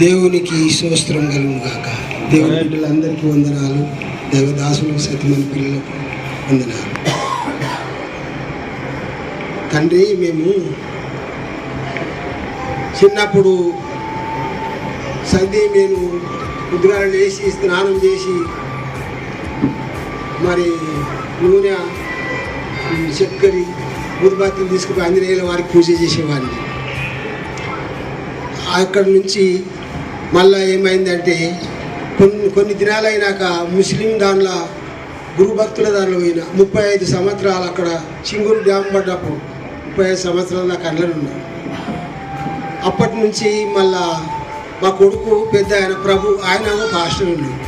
దేవునికి స్తోత్రం కలుగును గాక. దేవుని బిడ్డలందరికీ వందనాలు. దేవదాసులకు సతిమని పిల్లలకు వందనాలు. తండ్రి, మేము చిన్నప్పుడు నేను ఉద్గార లేచి స్నానం చేసి మరి నూనె చక్కెర ఊదుబత్తులు తీసుకుని ఆంజనేయుల వారికి పూజ చేసేవాడిని. అక్కడి నుంచి మళ్ళా ఏమైందంటే కొన్ని దినాలైనాక ముస్లిం దానిలో గురుభక్తుల దానిలో పోయిన 35 సంవత్సరాలు అక్కడ చింగూరు డ్యామ్ పడ్డప్పుడు 35 సంవత్సరాలు నాకు అండ్లను ఉన్నాను. అప్పటి నుంచి మళ్ళా మా కొడుకు పెద్ద ఆయన ప్రభు, ఆయన పాస్టర్ ఉన్నాడు.